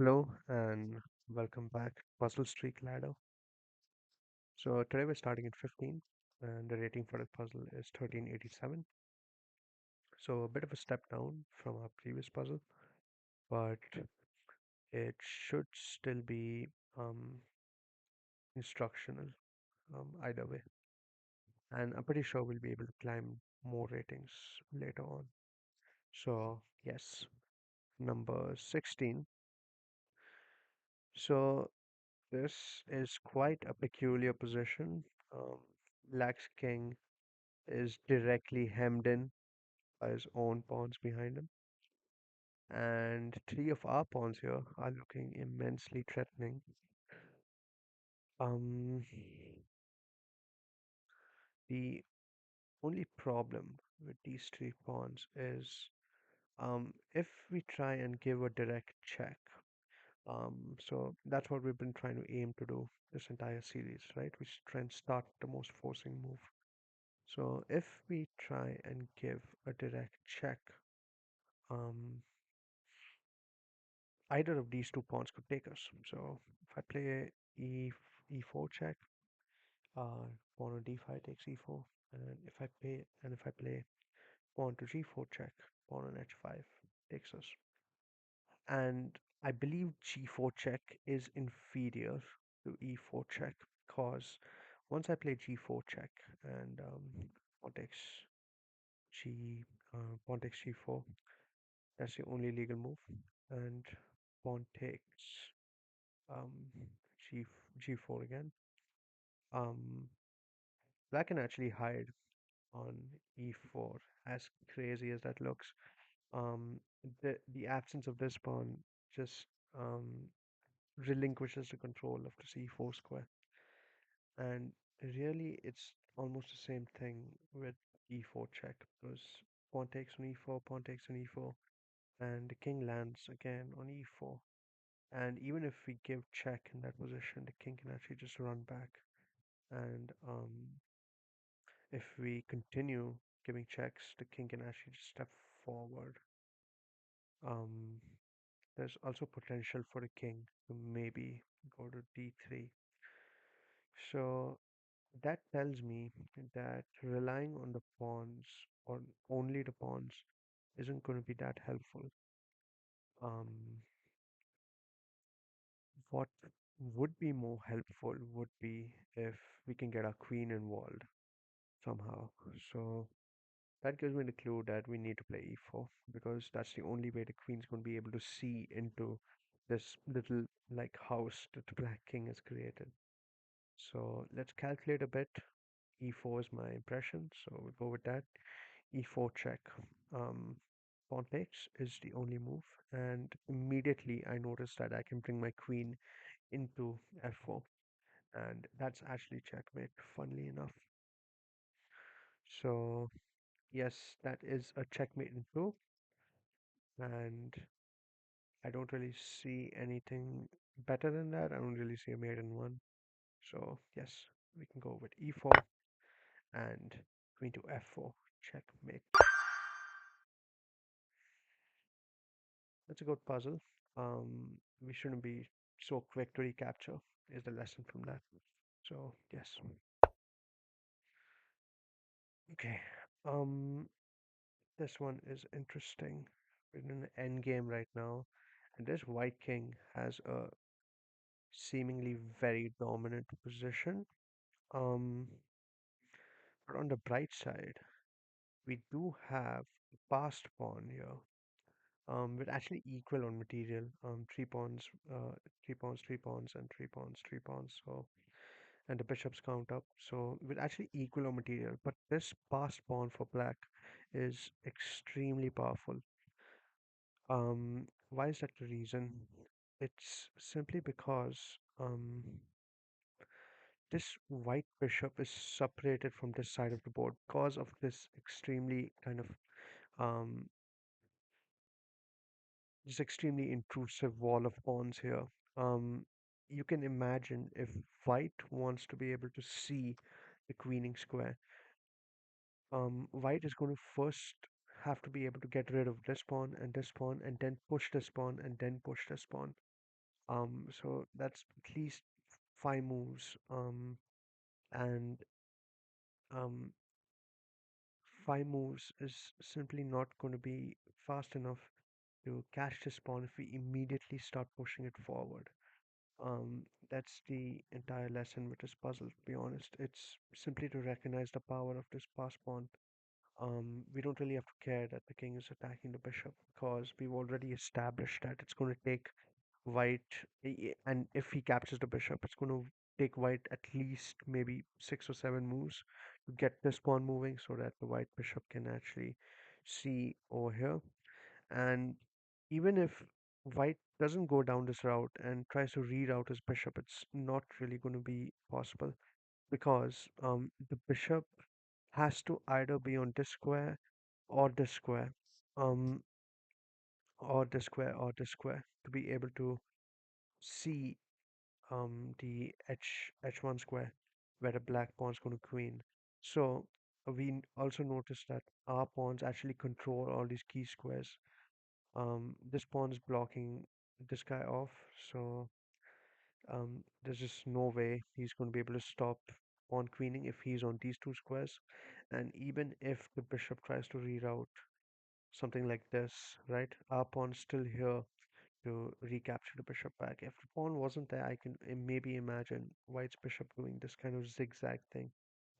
Hello and welcome back to Puzzle Streak Ladder. So today we're starting at 15 and the rating for the puzzle is 1387. So a bit of a step down from our previous puzzle, but it should still be instructional either way. And I'm pretty sure we'll be able to climb more ratings later on. So yes, number 16. So this is quite a peculiar position. Um, Black's king is directly hemmed in by his own pawns behind him. And three of our pawns here are looking immensely threatening. Um, the only problem with these three pawns is if we try and give a direct check. So that's what we've been trying to aim to do this entire series, right? We try and start the most forcing move. So if we try and give a direct check, um, either of these two pawns could take us. So if I play e4 check, pawn on d5 takes e4, and if I play pawn to g4 check, pawn on h5 takes us. And I believe g4 check is inferior to e4 check because once I play g4 check and pawn takes g pawn takes g4, that's the only legal move, and pawn takes um, G G4 again. Um, Black can actually hide on E4, as crazy as that looks. Um, the absence of this pawn just relinquishes the control of the C4 square, and really it's almost the same thing with E4 check because pawn takes on E4, pawn takes on E4, and the king lands again on E4. And even if we give check in that position, the king can actually just run back and if we continue giving checks, the king can actually just step forward. Um, there's also potential for the king to maybe go to d3. So that tells me that relying on the pawns or only the pawns isn't going to be that helpful. Um, what would be more helpful would be if we can get our queen involved somehow. So that gives me the clue that we need to play e4 because that's the only way the queen's going to be able to see into this little like house that the black king has created. So let's calculate a bit. E4 is my impression, so we'll go with that. E4 check. Um, Pawn takes is the only move, and immediately I notice that I can bring my queen into f4, and that's actually checkmate, funnily enough. So yes, that is a checkmate in two, and I don't really see anything better than that. I don't really see a mate in one. So yes, we can go with e4 and queen to f4, checkmate. That's a good puzzle. We shouldn't be so quick to recapture is the lesson from that. So yes. Okay. Um, this one is interesting. We're in an end game right now, and this white king has a seemingly very dominant position. Um, but on the bright side, we do have a passed pawn here. With actually equal on material. Three pawns, three pawns, three pawns, and three pawns, three pawns. So and the bishops count up. So with actually equal on material, but this passed pawn for black is extremely powerful. Why is that the reason? It's simply because this white bishop is separated from this side of the board because of this extremely kind of um, this extremely intrusive wall of pawns here. Um, you can imagine if white wants to be able to see the queening square, white is going to first have to be able to get rid of this pawn and then push this pawn and then push this pawn. So that's at least five moves. And um, five moves is simply not going to be fast enough to catch the spawn if we immediately start pushing it forward. That's the entire lesson with this puzzle, to be honest. It's simply to recognize the power of this pass pawn. We don't really have to care that the king is attacking the bishop because we've already established that it's going to take white, and if he captures the bishop, it's going to take white at least maybe 6 or 7 moves to get this pawn moving so that the white bishop can actually see over here. And even if white doesn't go down this route and tries to reroute his bishop, it's not really going to be possible because the bishop has to either be on this square or this square, um, or this square or this square to be able to see the h1 square where the black pawn's going to queen. So also notice that our pawns actually control all these key squares. This pawn is blocking this guy off, so there's just no way he's going to be able to stop pawn queening if he's on these two squares. And even if the bishop tries to reroute something like this, right, our pawn's still here to recapture the bishop back. If the pawn wasn't there, I can maybe imagine white's bishop doing this kind of zigzag thing,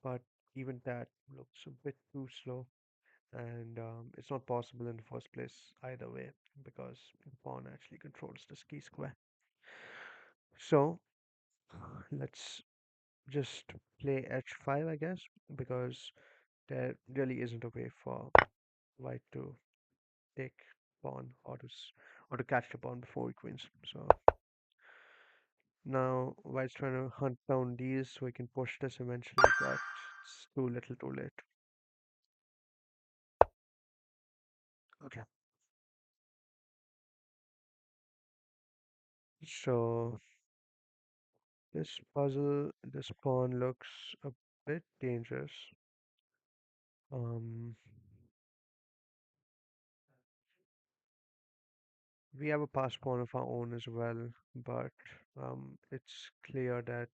but even that looks a bit too slow, and it's not possible in the first place either way because the pawn actually controls this key square. So let's just play h5, I guess, because there really isn't a way for white to take pawn or to catch the pawn before he queens. So now white's trying to hunt down these so he can push this eventually, but it's too little too late. Okay. So this puzzle, this pawn looks a bit dangerous. Um, we have a pass pawn of our own as well, but it's clear that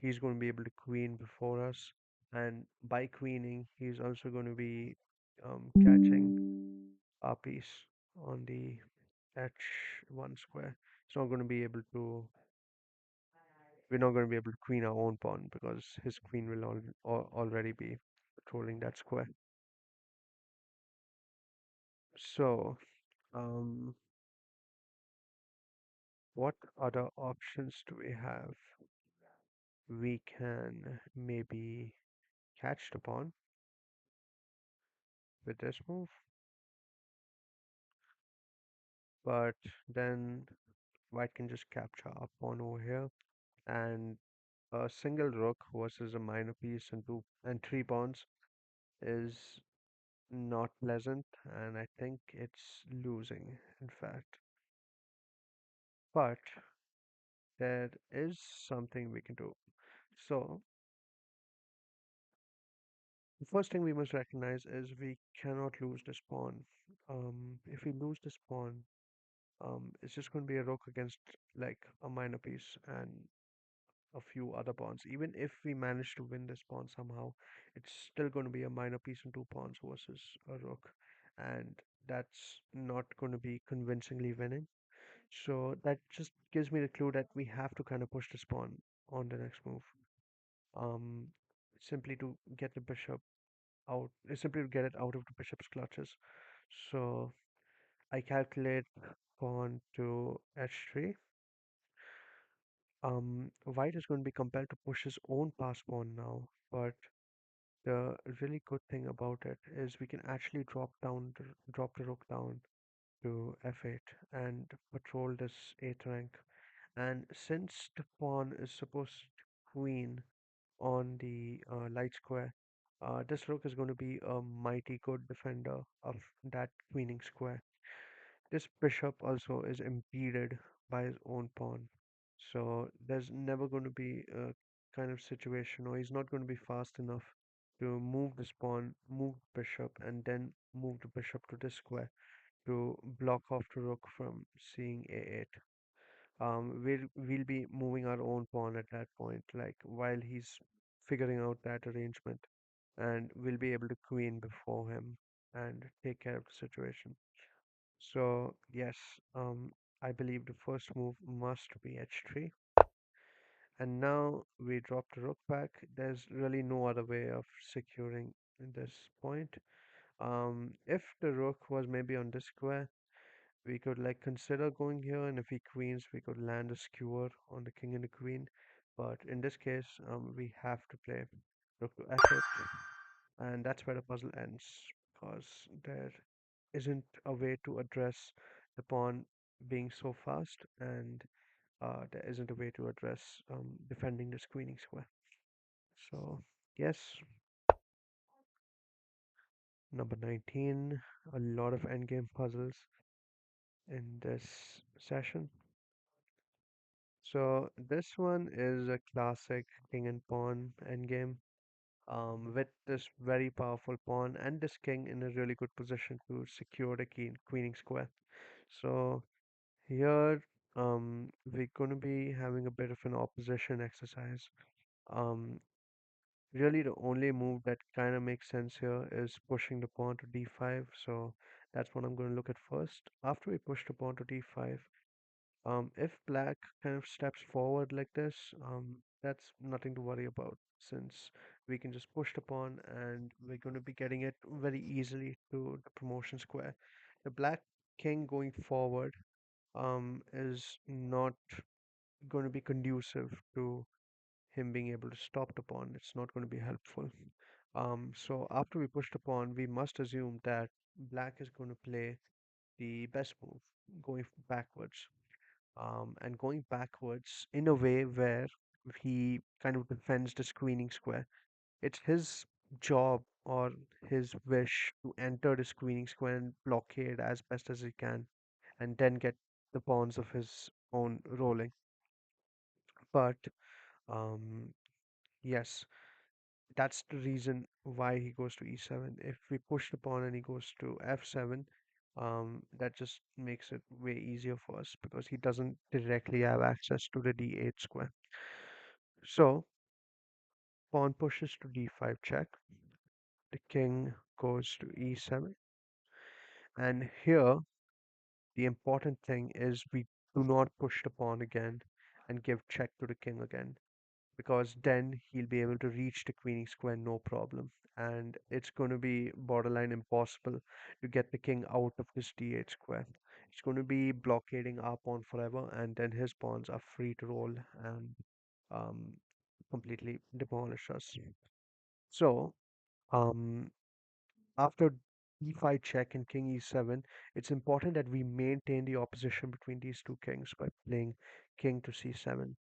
he's going to be able to queen before us, and by queening, he's also going to be catching our piece on the h1 square. It's not going to be able to. We're not going to be able to queen our own pawn because his queen will already be patrolling that square. So, um, what other options do we have? We can maybe catch the pawn with this move, but then white can just capture our pawn over here, and a single rook versus a minor piece and two and three pawns is not pleasant, and I think it's losing, in fact. But there is something we can do. So, the first thing we must recognize is we cannot lose this pawn. If we lose this pawn, it's just going to be a rook against like a minor piece and a few other pawns. Even if we manage to win this pawn somehow, it's still going to be a minor piece and two pawns versus a rook, and that's not going to be convincingly winning. So that just gives me the clue that we have to kind of push this pawn on the next move. Um, simply to get the bishop out, simply to get it out of the bishop's clutches. So I calculate pawn to h3. White is going to be compelled to push his own pass pawn now, but the really good thing about it is we can actually drop the rook down to f8 and patrol this 8th rank. And since the pawn is supposed to queen on the light square, this rook is going to be a mighty good defender of that queening square. This bishop also is impeded by his own pawn. So there's never going to be a kind of situation, or he's not going to be fast enough to move this pawn, move the bishop, and then move the bishop to this square to block off the rook from seeing a8. we'll be moving our own pawn at that point, like while he's figuring out that arrangement, and we'll be able to queen before him and take care of the situation. So yes, I believe the first move must be h3, and now we drop the rook back. There's really no other way of securing this point. If the rook was maybe on this square, we could like consider going here, and if he queens, we could land a skewer on the king and the queen. But in this case, we have to play rook to f8, and that's where the puzzle ends because there isn't a way to address the pawn being so fast, and there isn't a way to address defending this queening square. So yes, number 19, a lot of endgame puzzles in this session. So this one is a classic king and pawn endgame, with this very powerful pawn and this king in a really good position to secure the queening square. So here, we're going to be having a bit of an opposition exercise. Um, Really, the only move that kind of makes sense here is pushing the pawn to d5. So that's what I'm going to look at first. After we push the pawn to d5, if black kind of steps forward like this, that's nothing to worry about since we can just push the pawn and we're going to be getting it very easily to the promotion square. The black king going forward is not going to be conducive to him being able to stop the pawn. It's not going to be helpful. So after we push the pawn, we must assume that black is going to play the best move, going backwards. And going backwards in a way where he kind of defends the screening square. It's his job or his wish to enter the screening square and blockade as best as he can, and then get the pawns of his own rolling. But um, yes, that's the reason why he goes to e7. If we push the pawn and he goes to f7, that just makes it way easier for us because he doesn't directly have access to the d8 square. So pawn pushes to d5 check. The king goes to e7, and here the important thing is we do not push the pawn again and give check to the king again, because then he'll be able to reach the queening square no problem. And it's going to be borderline impossible to get the king out of this d8 square. It's going to be blockading our pawn forever, and then his pawns are free to roll and um, completely demolish us. So, um, after d5 check and king e7, it's important that we maintain the opposition between these two kings by playing king to c7.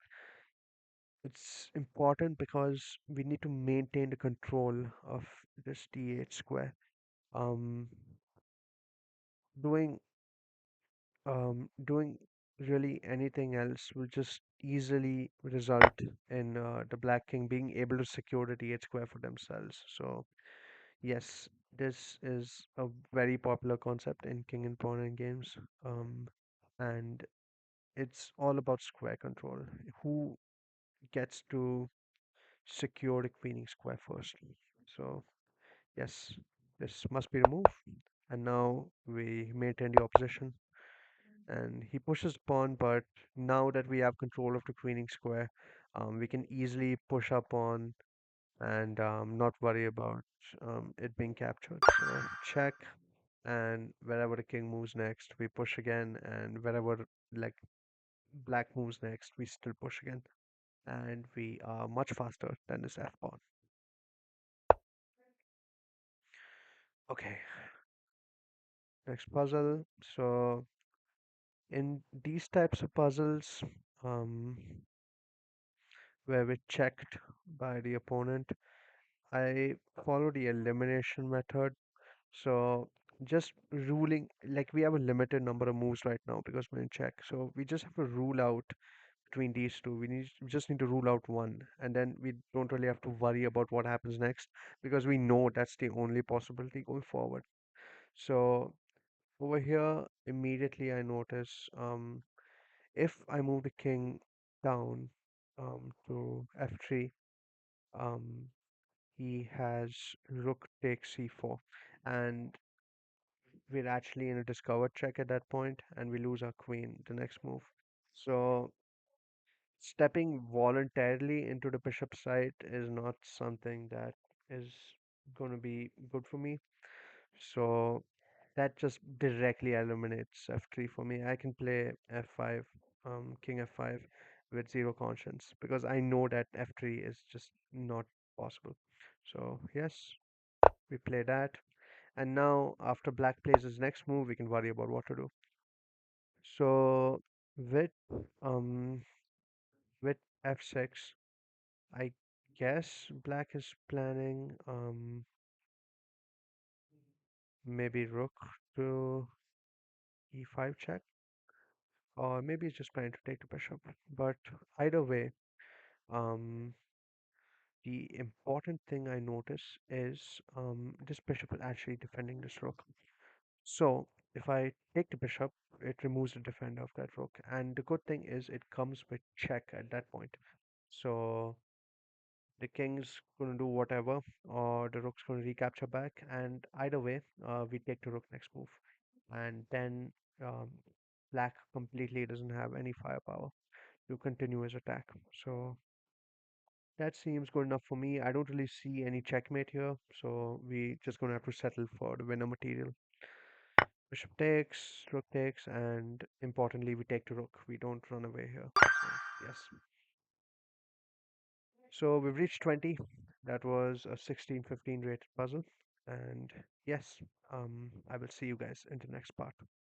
It's important because we need to maintain the control of this d8 square. Um, doing doing really anything else will just easily result in the black king being able to secure the d8 square for themselves. So yes, this is a very popular concept in king and pawn end games, and it's all about square control. Who gets to secure the queening square first? So yes, this must be the move. And now we maintain the opposition. And he pushes pawn, but now that we have control of the queening square, we can easily push up on and not worry about it being captured. So check, and wherever the king moves next, we push again, and wherever like black moves next, we still push again, and we are much faster than this f pawn. Okay, next puzzle. So in these types of puzzles, um, where we're checked by the opponent, I follow the elimination method. So just ruling, like we have a limited number of moves right now because we're in check. So we just have to rule out between these two. We just need to rule out one, and then we don't really have to worry about what happens next because we know that's the only possibility going forward. So over here, immediately I notice If I move the king down to f3, um, he has rook takes c4, and we're actually in a discovered check at that point, and we lose our queen the next move. So stepping voluntarily into the bishop side is not something that is going to be good for me. So that just directly eliminates f3 for me. I can play f5, king f5 with zero conscience because I know that f3 is just not possible. So yes, we play that. And now after black plays his next move, we can worry about what to do. So with um with f6, I guess black is planning maybe rook to e5 check, or maybe he's just planning to take the bishop. But either way, um, the important thing I notice is this bishop is actually defending this rook. So if I take the bishop, it removes the defender of that rook. And the good thing is it comes with check at that point. So the king's going to do whatever, or the rook's going to recapture back. And either way, we take the rook next move. And then um, black completely doesn't have any firepower to continue his attack. So that seems good enough for me. I don't really see any checkmate here, so we just gonna have to settle for the winner material. Bishop takes, rook takes, and importantly, we take the rook. We don't run away here. So yes. So we've reached 20. That was a 16-15 rated puzzle, and yes, I will see you guys in the next part.